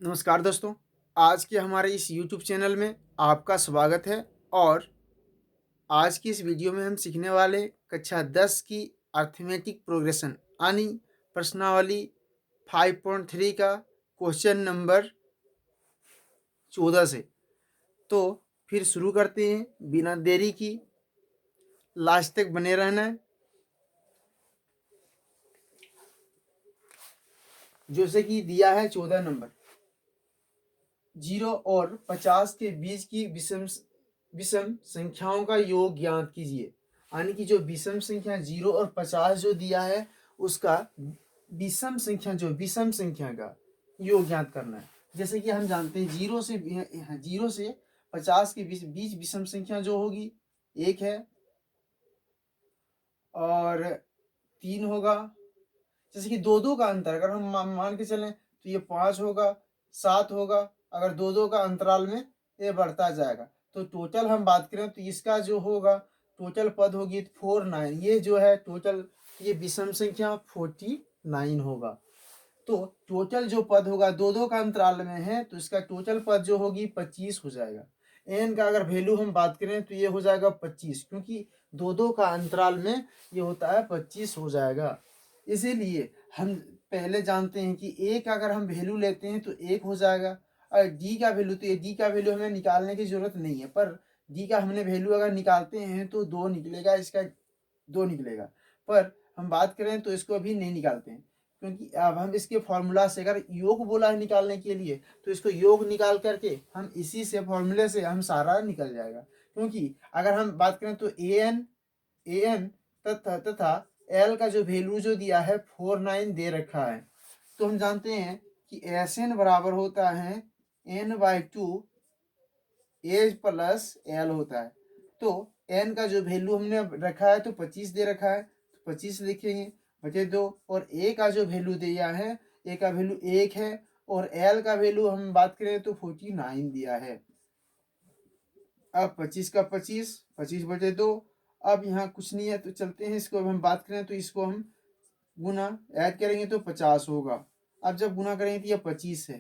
नमस्कार दोस्तों। आज के हमारे इस यूट्यूब चैनल में आपका स्वागत है। और आज की इस वीडियो में हम सीखने वाले कक्षा 10 की अर्थमेटिक प्रोग्रेशन यानी प्रश्नावली 5.3 का क्वेश्चन नंबर 14 से। तो फिर शुरू करते हैं बिना देरी की। लास्ट तक बने रहना है। जैसे कि दिया है 14 नंबर, 0 और 50 के बीच की विषम संख्याओं का योग ज्ञात कीजिए। यानी कि जो विषम संख्या 0 और 50 जो दिया है उसका विषम संख्या का योग ज्ञात करना है। जैसे कि हम जानते हैं 0 से 50 के बीच बीच विषम संख्या जो होगी 1 है और 3 होगा। जैसे कि दो दो का अंतर अगर हम मान के चलें तो ये 5 होगा, 7 होगा। अगर दो दो का अंतराल में ये बढ़ता जाएगा तो टोटल हम बात करें तो इसका जो होगा टोटल पद होगी 49। ये जो है टोटल ये विषम संख्या 49 होगा। तो टोटल जो पद होगा दो दो का अंतराल में है तो इसका टोटल पद जो होगी 25 हो जाएगा। एन का अगर वैल्यू हम बात करें तो ये हो जाएगा 25, क्योंकि दो दो का अंतराल में ये होता है 25 हो जाएगा। इसीलिए हम पहले जानते हैं कि ए का अगर हम वैल्यू लेते हैं तो 1 हो जाएगा। और डी का वैल्यू तो ये डी का वैल्यू हमें निकालने की जरूरत नहीं है, पर डी का हमने वैल्यू अगर निकालते हैं तो 2 निकलेगा, इसका 2 निकलेगा। पर हम बात करें तो इसको अभी नहीं निकालते हैं, क्योंकि अब हम इसके फॉर्मूला से अगर योग बोला है निकालने के लिए तो इसको योग निकाल करके हम इसी से फॉर्मूले से हम सारा निकल जाएगा। क्योंकि अगर हम बात करें तो ए एन तथा एल का जो वैल्यू जो दिया है 49 दे रखा है। तो हम जानते हैं कि एस एन बराबर होता है n/2 ए प्लस एल होता है। तो एन का जो वैल्यू हमने रखा है तो 25 दे रखा है, तो 25 लिखेंगे बचे 2। और ए का जो वैल्यू दिया है, ए का वैल्यू 1 है और एल का वैल्यू हम बात करें तो 49 दिया है। अब 25 का 25, 25 बचे 2। अब यहाँ कुछ नहीं है तो चलते हैं इसको। अब हम बात करें तो इसको हम गुना ऐड करेंगे तो 50 होगा। अब जब गुना करेंगे तो ये 25 है,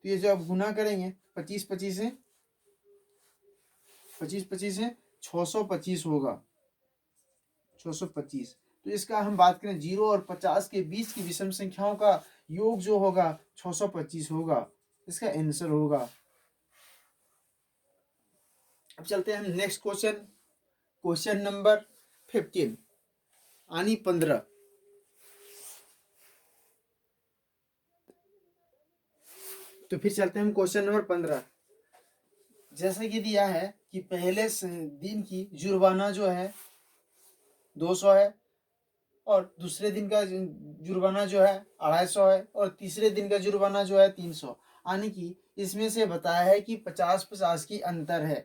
तो ये जब गुना करेंगे 25 25 है, 25 25 है 625 होगा, 625। तो इसका हम बात करें 0 और 50 के बीच की विषम संख्याओं का योग जो होगा 625 होगा, इसका आंसर होगा। अब चलते हैं हम नेक्स्ट क्वेश्चन, क्वेश्चन नंबर 15 यानी 15। तो फिर चलते हैं हम क्वेश्चन नंबर 15। जैसे कि दिया है कि पहले दिन की जुर्माना जो है 200 है और दूसरे दिन का जुर्माना जो है 250 है और तीसरे दिन का जुर्माना जो है 300। यानी कि इसमें से बताया है कि 50-50 की अंतर है।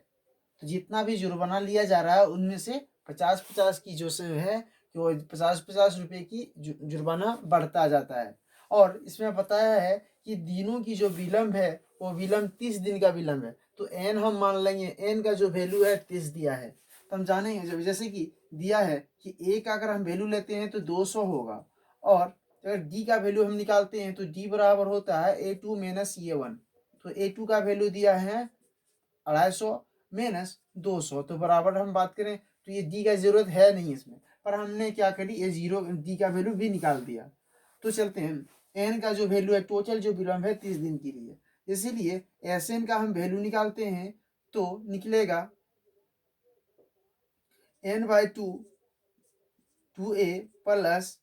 तो जितना भी जुर्माना लिया जा रहा है उनमें से 50-50 की जो से है कि 50-50 रुपये की जुर्माना बढ़ता जाता है। और इसमें बताया है कि दिनों की जो विलम्ब है वो विलम्ब 30 दिन का विलम्ब है। तो एन हम मान लेंगे, एन का जो वैल्यू है 30 दिया है। तो हम जानेंगे जब जैसे कि दिया है कि ए का अगर हम वैल्यू लेते हैं तो 200 होगा और अगर डी का वैल्यू हम निकालते हैं तो डी बराबर होता है A2 माइनस A1। तो A2 का वैल्यू दिया है 250 माइनस 200, तो बराबर हम बात करें तो ये डी का जरूरत है नहीं इसमें, पर हमने क्या करी ये जीरो डी का वैल्यू भी निकाल दिया। तो चलते हैं एन का जो वैल्यू है टोटल जो विलम्ब है 30 दिन के लिए, इसीलिए एस एन का हम वैल्यू निकालते हैं तो निकलेगा n/2 2a plus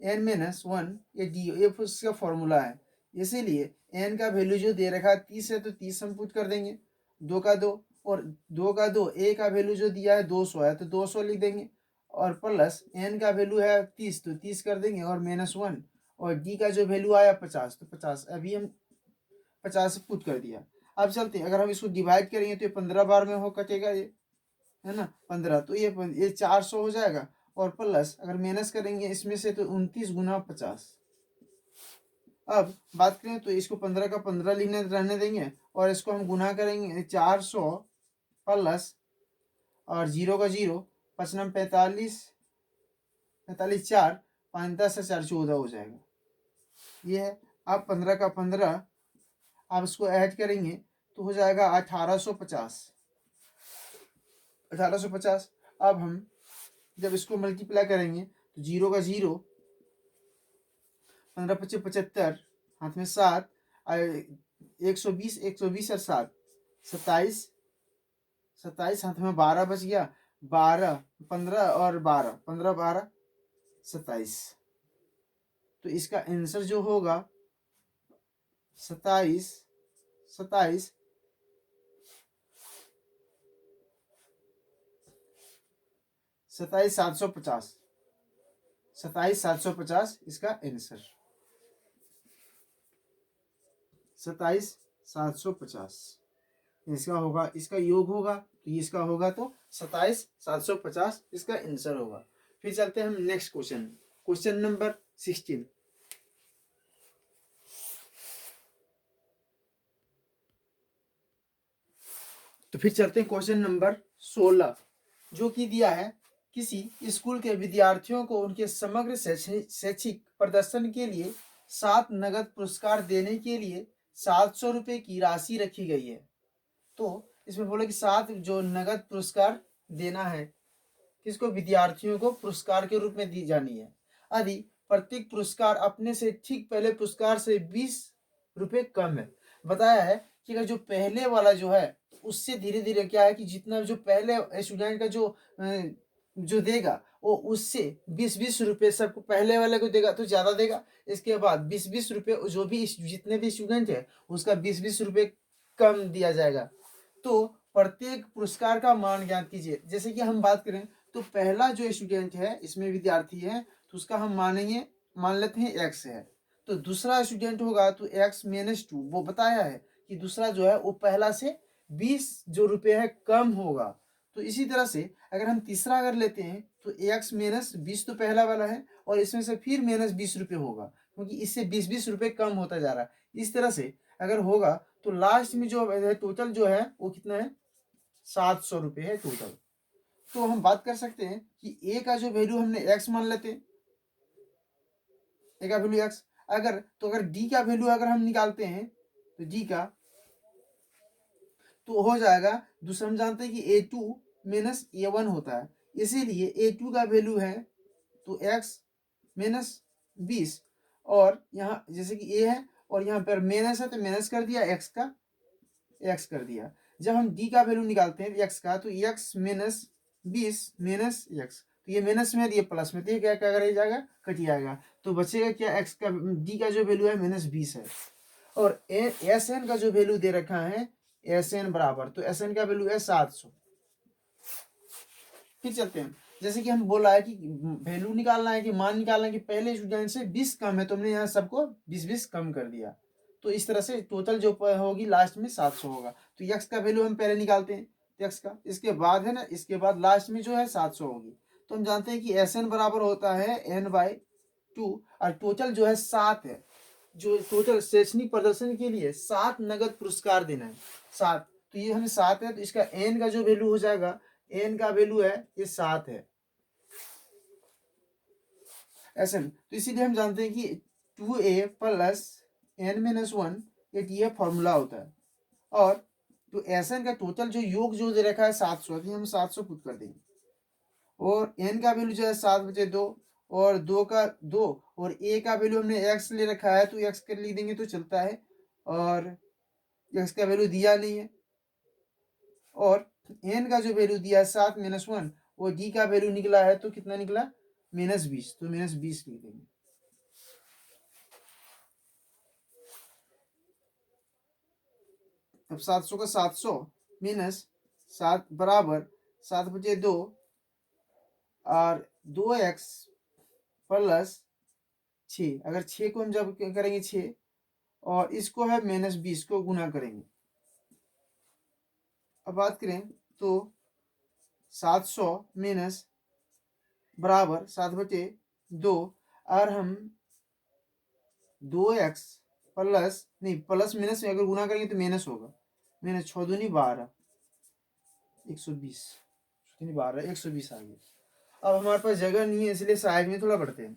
n minus 1 ये डी, ये उसका फॉर्मूला है। इसीलिए n का वैल्यू जो दे रखा है 30 है तो 30 हम पुट कर देंगे, 2 का 2 और 2 का 2। a का वैल्यू जो दिया है 200 है तो 200 लिख देंगे और प्लस n का वैल्यू है 30 तो 30 कर देंगे और माइनस 1 और d का जो वैल्यू आया 50 तो 50 अभी हम 50 पुट कर दिया। अब चलते हैं अगर हम इसको डिवाइड करेंगे तो ये 15 बार में हो कटेगा, ये है ना 15, तो ये 400 हो जाएगा और प्लस अगर माइनस करेंगे इसमें से तो 29 गुना 50। अब बात करें तो इसको 15 का 15 लिखने रहने देंगे और इसको हम गुना करेंगे 400 प्लस और 0 का 0, 5 45 45 4 5 10 4 14 हो जाएगा। ये है। अब 15 का 15 आप इसको ऐड करेंगे तो हो जाएगा 1850। 1850। अब हम जब इसको मल्टीप्लाई करेंगे तो 0 का 0, 15 पच्चीस 75, हाथ में 7, 120, 120 और 7, 27, 27, हाथ में 12 बच गया, 12, 15 और 12, 15 12 27। तो इसका आंसर जो होगा 27, 27, 27,750, 27,750 इसका आंसर, 27,750 इसका होगा, इसका योग होगा तो ये इसका होगा, तो 27,750 इसका आंसर होगा। फिर चलते हैं हम नेक्स्ट क्वेश्चन, क्वेश्चन नंबर 16। तो फिर चलते हैं क्वेश्चन नंबर 16, जो कि दिया है किसी स्कूल के विद्यार्थियों को उनके समग्र शैक्षिक प्रदर्शन के लिए 7 नगद पुरस्कार देने के लिए 700 रुपये की राशि रखी गई है। तो इसमें बोले कि 7 जो नगद पुरस्कार देना है, किसको, विद्यार्थियों को पुरस्कार के रूप में दी जानी है। यदि प्रत्येक पुरस्कार अपने से ठीक पहले पुरस्कार से 20 रुपये कम है। बताया है कि अगर जो पहले वाला जो है उससे धीरे धीरे क्या है कि जितना जो पहले स्टूडेंट का जो देगा वो उससे 20-20 रुपये सबको पहले वाले को देगा तो ज़्यादा देगा। इसके बाद 20-20 रुपये जो भी जितने भी स्टूडेंट है उसका 20-20 रुपये कम दिया जाएगा। तो प्रत्येक पुरस्कार का मान ज्ञात कीजिए। जैसे कि हम बात करें तो पहला जो स्टूडेंट है इसमें विद्यार्थी है तो उसका हम मान लेते हैं एक्स है। तो दूसरा स्टूडेंट होगा तो x-2, वो बताया है कि दूसरा जो है वो पहला से 20 जो रुपये है कम होगा। तो इसी तरह से अगर हम तीसरा अगर लेते हैं तो x-20 तो पहला वाला है और इसमें से फिर -20 रुपये होगा क्योंकि इससे 20-20 रुपये कम होता जा रहा है। इस तरह से अगर होगा तो लास्ट में जो है टोटल जो है वो कितना है, 700 रुपये है टोटल। तो हम बात कर सकते हैं कि ए का जो वैल्यू हमने x मान लेते हैं, ए का वैल्यू x। अगर डी का वैल्यू अगर हम निकालते हैं तो डी का तो हो जाएगा, दूसरा हम जानते हैं कि A2 - A1 होता है, इसीलिए A2 का वैल्यू है तो x-20 और यहाँ जैसे कि a है और यहाँ पर माइनस है तो माइनस कर दिया, x का x कर दिया। जब हम d का वैल्यू निकालते हैं x का तो x-20 माइनस x, तो ये माइनस में ये प्लस में, तो ये क्या क्या कर जाएगा, कट जाएगा। तो बचेगा क्या, x का d का जो वैल्यू है -20 है और SN का जो वैल्यू दे रखा है SN बराबर, तो SN का वैल्यू है 700। फिर चलते हैं, जैसे कि हम बोला है कि वैल्यू निकालना है कि मान निकालना है कि पहले स्टूडेंट से 20 कम है तो हमने यहाँ सबको 20-20 कम कर दिया। तो इस तरह से टोटल जो होगी लास्ट में 700 होगा। तो x का वैल्यू हम पहले निकालते हैं x का, इसके बाद है ना, इसके बाद लास्ट में जो है 700 होगी। तो हम जानते हैं कि SN बराबर होता है n/2 और टोटल जो है 7 है। जो टोटल शैक्षणिक प्रदर्शन के लिए 7 नगद पुरस्कार देना है, 7। तो ये हमें 7 है तो इसका n का जो वैल्यू हो जाएगा, n का वैल्यू है ये 7 है SN। तो इसीलिए हम जानते हैं कि 2a + n-1 ये फॉर्मूला होता है। और तो SN का टोटल जो योग जो दे रखा है 700, हम 700 पुट कर देंगे और n का वैल्यू जो है 7/2 और 2 का 2 और a का वैल्यू हमने x ले रखा है तो x कर लिख देंगे तो चलता है और x का वैल्यू दिया नहीं है। और n का जो वैल्यू दिया है 7-1 और d का वैल्यू निकला है तो कितना निकला, -20, तो -20 लिख देंगे। अब 700 का 700 - 7 बराबर 7/2 और 2x + 6। अगर 6 को हम जब करेंगे 6 और इसको है -20 को गुना करेंगे। अब बात करें तो 700 - बराबर 7/2 और हम 2x प्लस नहीं प्लस माइनस में अगर गुना करेंगे तो माइनस होगा, माइनस 6 दूनी 12, 120, 12 120 आ गया। अब हमारे पास जगह नहीं है इसलिए साइड में थोड़ा बढ़ते हैं।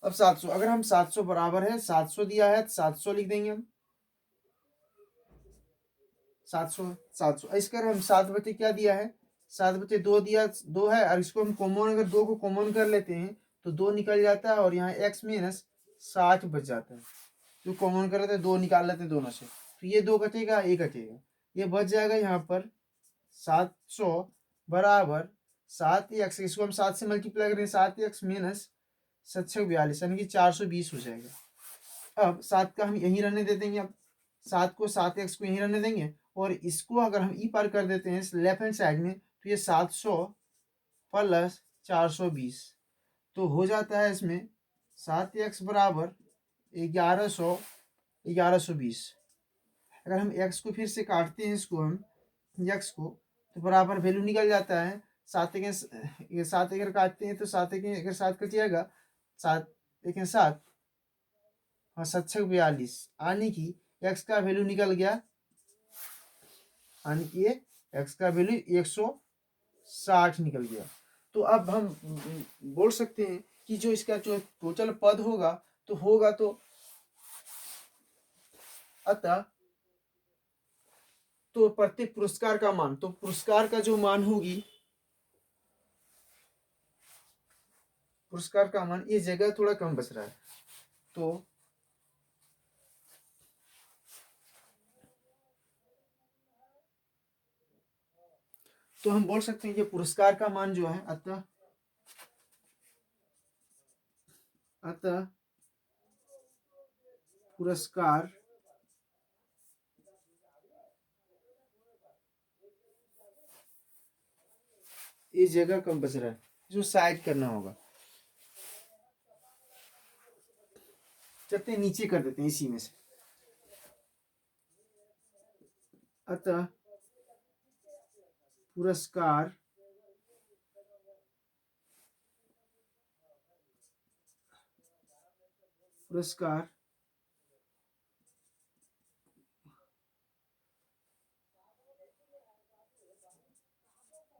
अब 700, अगर हम 700 बराबर है 700 दिया है तो 700 लिख देंगे हम 700 700। इसका हम 7 बटे क्या दिया है 7/2 दिया 2 है, और इसको हम कॉमन अगर 2 को कॉमन कर लेते हैं तो 2 निकल जाता है और यहाँ x माइनस 60 बच जाता है। तो कॉमन कर लेते हैं 2 निकाल लेते हैं दोनों से, तो ये 2 कटेगा ये कटेगा, ये बच जाएगा यहाँ पर 700 बराबर 7x, इसको हम 7 से मल्टीप्लाई करें 7x माइनस 742 यानी कि 420 हो जाएगा। अब 7 का हम यहीं रहने दे देंगे, अब 7 को 7x को यहीं रहने देंगे, और इसको अगर हम ई पार कर देते हैं लेफ्ट हैंड साइड में तो ये 700 प्लस 420 तो हो जाता है इसमें 7x बराबर 1120। अगर हम x को फिर से काटते हैं, इसको हम x को, तो बराबर वैल्यू निकल जाता है 7 अगर काटते हैं तो 7 अगर 7 कट जाएगा 7 और 742 यानी कि x का वैल्यू निकल गया, यानी कि ये x का वैल्यू 160 निकल गया। तो अब हम बोल सकते हैं कि जो इसका जो टोटल पद होगा तो अतः तो प्रत्येक पुरस्कार का मान, तो पुरस्कार का जो मान होगी, पुरस्कार का मान, ये जगह थोड़ा कम बच रहा है, तो हम बोल सकते हैं कि पुरस्कार का मान जो है अतः पुरस्कार ये जगह कम बच रहा है, जो साइड करना होगा, चलते नीचे कर देते हैं इसी में से। अतः पुरस्कार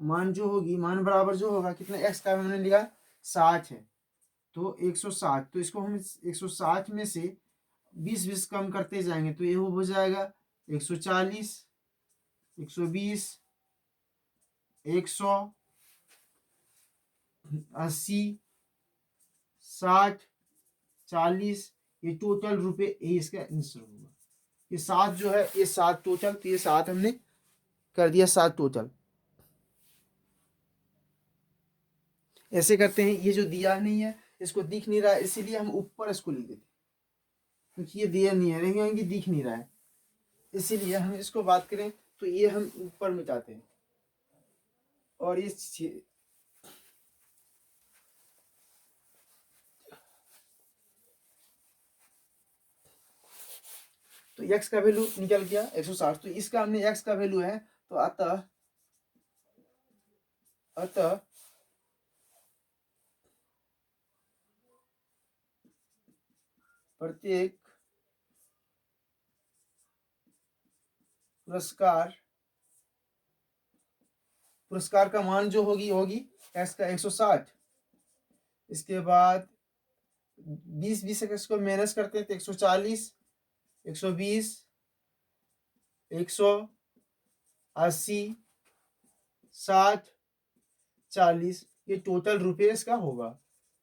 मान जो होगी, मान बराबर जो होगा कितना, x का हमने लिया 60 है तो 160, तो इसको हम 160 में से 20 कम करते जाएंगे तो ये हो जाएगा 140, 120, 180, 60, 40, ये टोटल रुपए ये इसका आंसर होगा। ये 7 जो है ये 7 टोटल, तो ये 7 हमने कर दिया 7 टोटल। ऐसे करते हैं, ये जो दिया नहीं है इसको दिख नहीं रहा है इसीलिए हम ऊपर इसको लिख देते हैं, क्योंकि ये दिया नहीं है रहेंगे दिख नहीं रहा है, इसीलिए हम इसको बात करें तो ये हम ऊपर मिटाते हैं और ये तो x का वैल्यू निकल गया 160, तो इसका हमने x का वैल्यू है तो अतः प्रत्येक पुरस्कार का मान जो होगी x का 160, इसके बाद 20 को माइनस करते हैं तो 140, 120, 180, 60, 40 ये टोटल रुपये इसका होगा,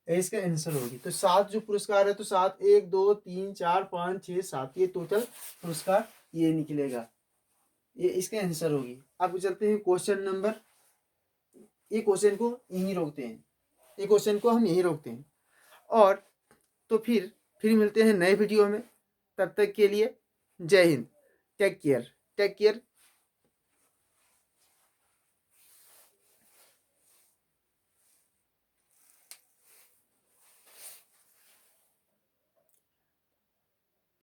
इसका आंसर होगी। तो 7 जो पुरस्कार है तो 7 1 2 3 4 5 6 7 ये टोटल पुरस्कार ये निकलेगा, ये इसका आंसर होगी। अब चलते हैं क्वेश्चन नंबर, ये क्वेश्चन को यहीं रोकते हैं, ये क्वेश्चन को हम यहीं रोकते हैं और तो फिर मिलते हैं नए वीडियो में। तब तक के लिए जय हिंद, टेक केयर।